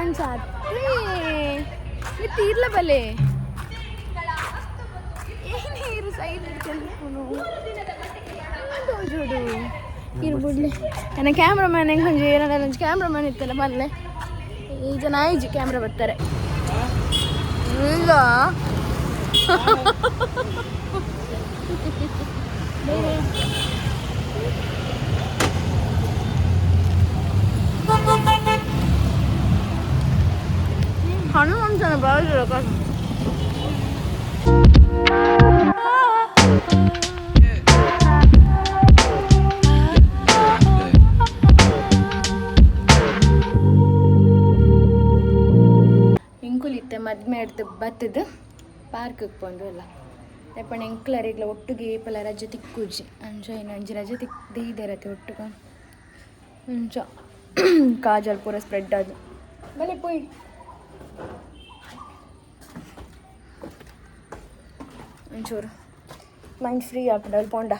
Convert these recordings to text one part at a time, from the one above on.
ಅನ್ಸತ್ತೆ ತೀರ್ಲ ಬಲೆ ಏನೇರು ಸೈಡ್ ಹಿಡ್ಕೊಂಡು ಜೋಡು ಇರ್ಬಿಡ್ಲಿ ನನ್ನ ಕ್ಯಾಮ್ರಾಮ್ಯಾನ್ ಹೆಂಗೆ ಹೊಂಜಿ ಏನಾರ ಕ್ಯಾಮ್ರಾಮ್ಯಾನ್ ಇತ್ತಲ್ಲ ಬಲ್ಲೆ ಈ ಜನ ಐಜಿ ಕ್ಯಾಮ್ರಾ ಬರ್ತಾರೆ ಈಗ ಹಣ್ಣು ಅಂತಾನೆ ಬಾಳ ಇಂಕುಲಿತ್ತೆ ಮದ್ಮೆ ಹಿಡ್ದು ಬತ್ತದು ಪಾರ್ಕಿಗೆ ಬಂದು ಎಲ್ಲ ಎಪ್ಪಣ ಎಂಕ್ಲರಿಗ್ಲ ಒಟ್ಟಿಗೆ ಪಲ ರಜೆ ತಿಕ್ಕುಜಿ ಅಂಚ ಇನ್ನಂಜಿ ರಜೆ ತಿಕ್ದೇ ಇರತ್ತೆ ಒಟ್ಟಿಗೆ ಅಂಚ ಕಾಜಲ್ ಪೂರ ಸ್ಪ್ರೆಡ್ ಅದು ಬಲೆ ಪೋಯ್ ಒಂಚೂರು ಮೈಂಡ್ ಫ್ರೀ ಆಪುಂಡು ಅಲ್ಲಿ ಪೋಂಡ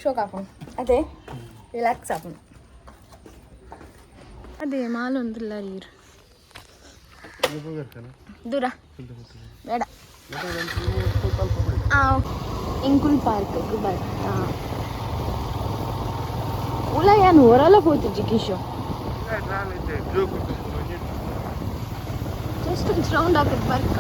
ಶೋಕ್ ಆಪುಂಡು ಅದೇ ರಿಲ್ಯಾಕ್ಸ್ ಆಪುಂಡು ಅದೇ ಮಾಲೊಂದಿಲ್ಲ ರೀರು ದೂರ ಬೇಡ ಎಂಕುಲ್ ಪಾರ್ಕ್ ಉಲ ಏನು ಹೊರಲ್ಲ ಹೋಯ್ತು ಜಿಗೀಶು ಜಸ್ಟ್ ರೌಂಡ್ ಆಗುತ್ತೆ ಬರ್ಕ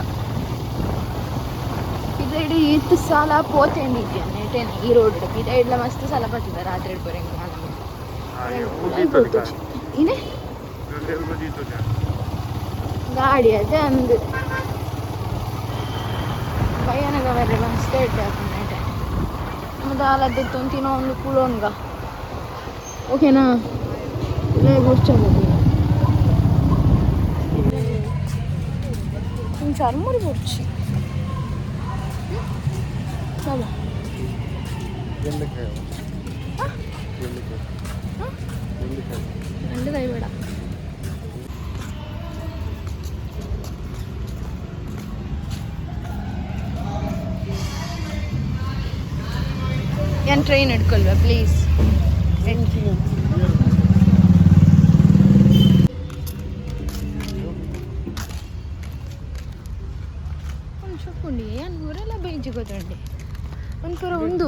ಇದೈಡು ಇತ್ತು ಸಾಲ ಪೋತೇನಿದ್ಯಾ ನೆಟೇನೆ ಈ ರೋಡ್ ಇದೈಡ್ಲ ಮಸ್ತ್ ಸಾಲ ಬರ್ತಿದ್ದ ರಾತ್ರಿ ಬರೋಂಗೆ ಇದೇ ಗಾಡಿ ಅದೇ ಅಂದು ಭಯಾನಕ ಬೇರೆ ಮಸ್ತ್ ಇಟ್ಟೆ ನೆಟೆ ನಮ್ಮದು ಹಾಲದ್ದಿತ್ತು ತಿನ್ನೋ ಒಂದು ಕುಳೋನ್ಗ ಓಕೆನಾ ಇಲ್ಲೇ ಗುರ್ಚೋದು ಚರ್ಮುರಿ ಗುರ್ಚಿ രണ്ട് കൈ വിടാം ഞാൻ ട്രെയിൻ എടുക്കല്ലോ പ്ലീസ് ಚುಪ್ಪುಂಡಿ ಏನು ಊರೆಲ್ಲ ಬೇಜಿ ಗೊತ್ತಂಡಿ ಒಂದ್ಪುರ ಒಂದು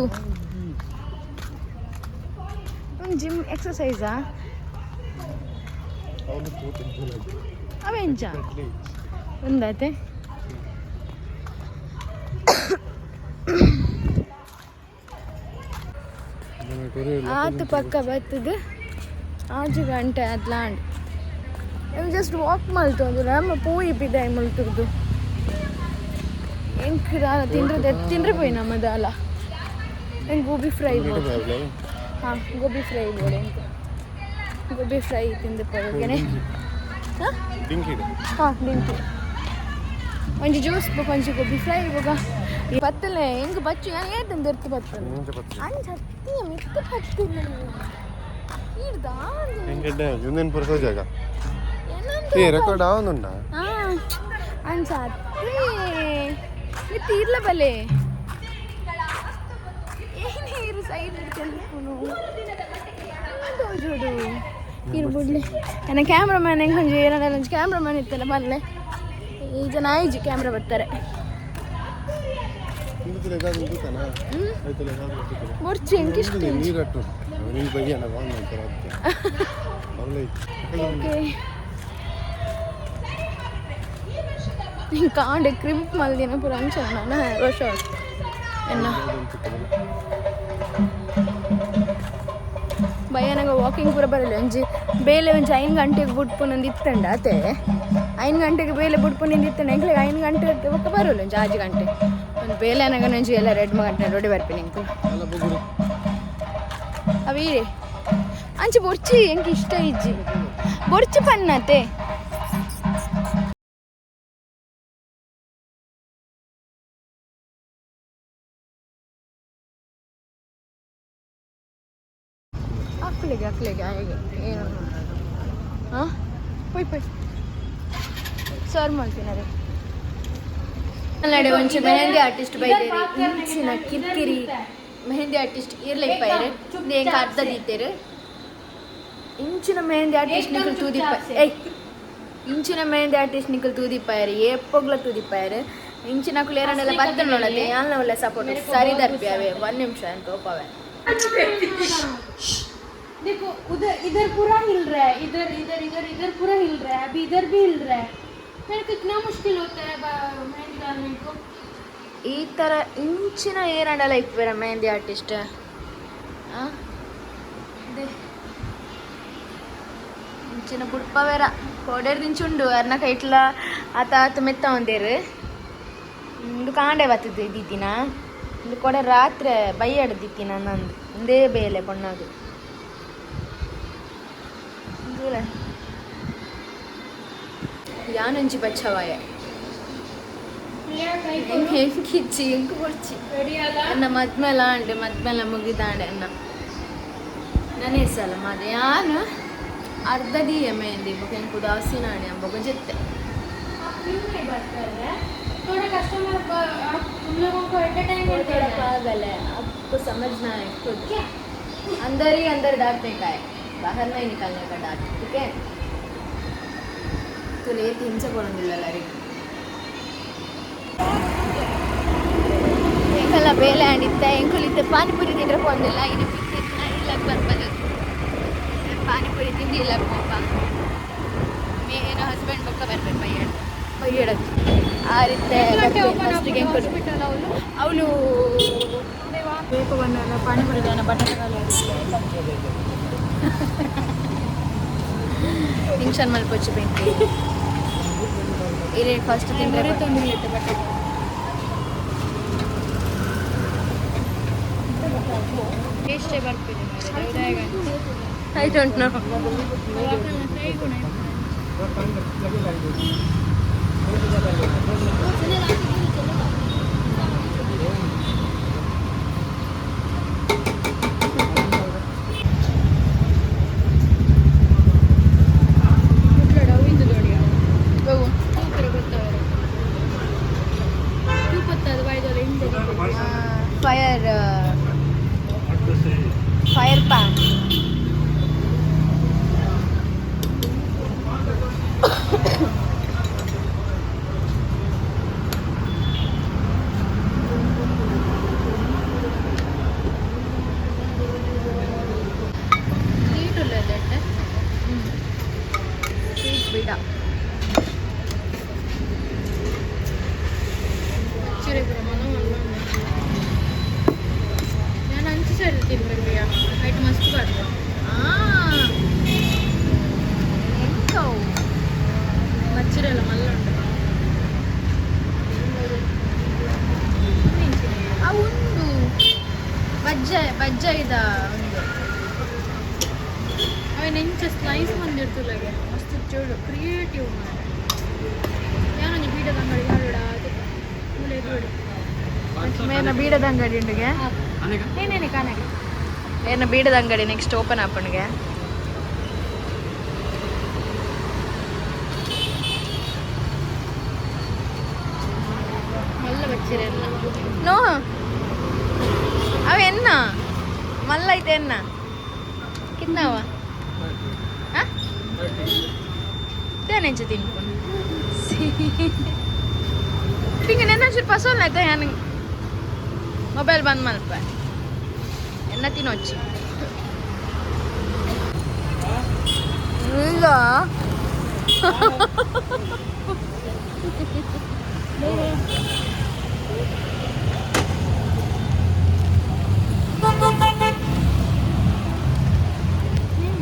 ಜಿಮ್ ಎಕ್ಸಸೈಸಾ ಅವೆಂಚ ಒಂದಾತೆ ಆತು ಪಕ್ಕ ಬರ್ತದೆ 6 ಗಂಟೆ ಅದ್ಲಾಂಡ್ ಜಸ್ಟ್ ವಾಕ್ ಮಲ್ತೊಂದು ನಮ್ಮ ಪೂಯಿ ಪಿದಾಯಿ ಮಲ್ತುದು ಹೆಂಗೆ ತಿಂದ್ರೆ ಪೋಯಿ ನಮ್ಮದು ಅಲ್ಲ ಹೆಂಗೆ ಗೋಬಿ ಫ್ರೈ ಹಾಂ ಗೋಬಿ ಫ್ರೈ ಬೋಡೆ ಹೆಂಗೆ ಗೋಬಿ ಫ್ರೈ ತಿಂದು ಪೋಗೇನೆ ಹಾಂ ಡಿಂಕಿ ಒಂಜಿ ಜ್ಯೂಸ್ ಒಂಜಿ ಗೋಬಿ ಫ್ರೈ ಇವಾಗ ಪತ್ತಲೆ ಹೆಂಗೆ ಬಚ್ಚು ಏನು ಏತಂದು ಇರ್ತು ಬತ್ತಲೆ ಅಂಚ ಹತ್ತಿ ಮಿತ್ತು ಹತ್ತಿಲ್ಲ ಈಡ್ದಾ ಯೂನಿಯನ್ ಪುರಸ ಜಾಗ ಏ ರೆಕಾರ್ಡ್ ಆವೊಂದುಂಡ ಹಾಂ ಅಂಚ ಹತ್ತಿ ಮಿತ್ತು ಇರ್ಲ ಬಲೆ ಏನೇರು ಸೈಡ್ ಹಿಡ್ಕೊಂಡು ಜೋಡು ಇರ್ಬಿಡ್ಲಿ ನನ್ನ ಕ್ಯಾಮ್ರಾಮ್ಯಾನ್ ಹೆಂಗೆ ಹೊಂಜಿ ಏನಾರ ಕ್ಯಾಮ್ರಾಮ್ಯಾನ್ ಇತ್ತಲ್ಲ ಬಲ್ಲೆ ಈ ಜನ ಐಜಿ ಕ್ಯಾಮ್ರಾ ಬರ್ತಾರೆ ಮುರ್ಚಿ ಹೆಂಗೆ ಇಷ್ಟ ಕಾಂಡೆ ಕ್ರಿಂಪ್ ಮಲ್ದಿನ ಪೂರ ಅಂಚನ ನಾನು ವರ್ಷ ಎನ್ನ ಭಯಾನಕ ವಾಕಿಂಗ್ ಪೂರ ಬರಲ್ಲ ಒಂಜಿ ಬೇಲೆ ಒಂಜಿ 5 ಗಂಟೆಗೆ ಬುಡ್ಪುನೊಂದು ಇತ್ತಂಡ ಅತ್ತೆ 5 ಗಂಟೆಗೆ ಬೇಲೆ ಬುಡ್ಪುನಿಂದ ಇತ್ತಂಡ ಎಂಕ್ಲೆ 5 ಗಂಟೆ ಒಕ್ಕ ಬರೋಲ್ಲ ಒಂಜಿ 6 ಗಂಟೆ ಒಂದು ಬೇಲೆ ನನಗೆ ಒಂಜಿ ಎಲ್ಲ 2 ಗಂಟೆ ರೋಡಿ ಬರ್ಪೇನೆ ಇಂಕು ಅವೀ ಅಂಚೆ ಬೊರ್ಚಿ ಎಂಕ್ ಇಷ್ಟ ಇಜ್ಜಿ ಬೊರ್ಚಿ ಪನ್ನತೆ ಅಕ್ಲಿಗೆ ಹೇಗೆ ಏನು ಹಾಂ ಪೊಯ್ ಸರ್ವ್ ಮಾಡ್ತೀನಿ ಅದೇ ನಡೆ ಒಂಚೂರು ಮೆಹಂದಿ ಆರ್ಟಿಸ್ಟ್ ಬೈದೇರಿ ಇಂಚಿನ ಕಿರ್ಕಿರಿ ಮೆಹಂದಿ ಆರ್ಟಿಸ್ಟ್ ಇರ್ಲಿಕ್ಕೆ ಬೈರೆ ಹೆಂಗೆ ಅರ್ಧ ದೀತೇರು ಇಂಚಿನ ಮೆಹಂದಿ ಆರ್ಟಿಸ್ಟ್ ನಿಖಲ್ ತೂದಿಪ್ಪ ಏಯ್ ಇಂಚಿನ ಮೆಹಂದಿ ಆರ್ಟಿಸ್ಟ್ ನಿಕಲ್ ತೂದಿಪ್ಪಾಯರು ಏಪೋಗ್ಲ ತೂದಿಪ್ಪಾಯರು ಇಂಚಿನ ಕುಲೇರನೆಲ್ಲ ಬತ್ತ ನೋಡತ್ತೆ ಯಾಲ್ನ ಒಳ್ಳೆ ಸಪೋರ್ಟ್ ಸರಿ ದರ್ಪಿಯಾವೆ 1 ನಿಮಿಷ ಅಂತ ಓಪವೆ देखो उधर इधर पूरा हिल रहा है इधर इधर इधर इधर पूरा हिल रहा है अभी इधर भी हिल रहा है फिर कितना मुश्किल होता है मेहंदी डालने को ಈ ಥರ ಇಂಚಿನ ಏರಂಡಲ್ಲ ಇಪ್ಪರ ಮೆಹಂದಿ ಆರ್ಟಿಸ್ಟ್ ಇಂಚಿನ ಬುಡ್ಪವೇರ ಕೋಡೇರ್ ದಿಂಚುಂಡು ಅರ್ನ ಕೈಟ್ಲ ಆತ ಮೆತ್ತ ಒಂದೇರು ಇಂದು ಕಾಂಡೆ ಬರ್ತದೆ ದಿತ್ತಿನ ಇಂದು ಕೊಡೆ ರಾತ್ರಿ ಬೈಯಾಡ ದಿತ್ತಿನ ನಂದು ಇಂದೇ ಬೇಲೆ ಪೊಣ್ಣದು ಯಾನಂಜಿ ಬಚ್ಚವಾಯ ಹೆಂಗಿಚ್ಚಿ ಹೆಂಗೆ ಕೊಡ್ಚಿ ಅನ್ನ ಮದ್ಮೇಲೆ ಅಂಡೆ ಮದ್ಮೇಲೆ ಮುಗಿದಾಂಡೆ ಅನ್ನ ನನೇ ಸಲ ಮಾದೆ ಯಾನು ಅರ್ಧ ದಿಯ ಮೆಹಂದಿ ಬೊಕ ಹೆಂಗೆ ಉದಾಸಿ ನಾಣೆ ಅಂಬ ಜೊತೆ थोड़ा कस्टमर तुम लोगों को एट ए टाइम पागल है आपको समझना है खुद अंदर ही अंदर डांटने का है बाहर नहीं निकालने का डांट ठीक है तो ले 300 ಕೊಡಂಗಿಲ್ಲ ಎಲ್ಲರಿಗೆ ಎಂಕಲ್ಲ ಬೇಲೆ ಅಂಡಿತ್ತ ಎಂಕುಲಿತ್ತ ಪಾನಿಪುರಿ ತಿಂದ್ರೆ ಪೊಂದಿಲ್ಲ ಇದು ಬಿತ್ತಿನ ಇಲ್ಲಕ್ಕೆ ಬರ್ಬೋದು ಪಾನಿಪುರಿ ತಿಂದು ಇಲ್ಲಕ್ಕೆ ಹೋಗ ಮೇನ ಹಸ್ಬೆಂಡ್ ಬೊಕ್ಕ ಬರ್ಬೇಕು ಬೈಯಡಕ್ಕೆ ಆ ರೀತಿ ಫಸ್ಟಿಗೆ ಅವಳು ಬೇಕು ಬಂದಲ್ಲ ಪಾನಿಪುರಿ ಬಟಾಟೆ ಫಂಕ್ಷನ್ ಮಲ್ಪೊಚ್ಚು ಬೆಂಕಿ ಇರೇ ಫಸ್ಟ್ ತಿಂದರೆ ತೊಂದಿರುತ್ತೆ ಬಟಾಟೆ ಟೇಸ್ಟೇ ಬರ್ತಿದೆ I don't know fire pan sweet bida ಐಟ್ ಮಸ್ತ್ ಬರ್ತದೆ ಮಚ್ಚಿರಲ್ಲ ಮಲ್ಲ ಉಂಟು ಒಂದು ಬಜ್ಜ ಇದ ಒಂದು ಅವೆ ನೆಂಚ ಸ್ಲೈಸ್ ಬಂದಿರ್ತುಲಗೆ ಮಸ್ತ್ ಚೂಡು ಕ್ರಿಯೇಟಿವ್ ಮಾಡಿ ಯಾನೊಂದು ಬೀಡದ ಅಂಗಡಿ ಹಾಡುಡ ಮೇನ ಬೀಡದ ಅಂಗಡಿ ಉಂಡಿಗೆ ಏನೇನೆ ಕಾನಾಗೆ ಏನ ಬೀಡದ ಅಂಗಡಿ ನೆಕ್ಸ್ಟ್ ಓಪನ್ ಆಪನ್ಗೆ ಮಲ್ಲ ಬಚ್ಚಿರಲ್ಲ ನೋ ಅವ ಎನ್ನ ಮಲ್ಲ ಐತೆ ಎನ್ನ ಕಿನ್ನವ ತೇನೆಂಚ ತಿನ್ಕೊಂಡು ಹಿಂಗೆ ನೆನ್ನ ಚೂರು ಪಸೋಲ್ ಆಯ್ತಾ ಯಾನ ಮೊಬೈಲ್ ಬಂದ್ ಮಲ್ಪ ಎನ್ನ ತಿನ್ನೊಚ್ಚಿ ಇಲ್ಲ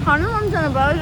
ಹಣ್ಣು ಅಂತಾನೆ ಬಾಳ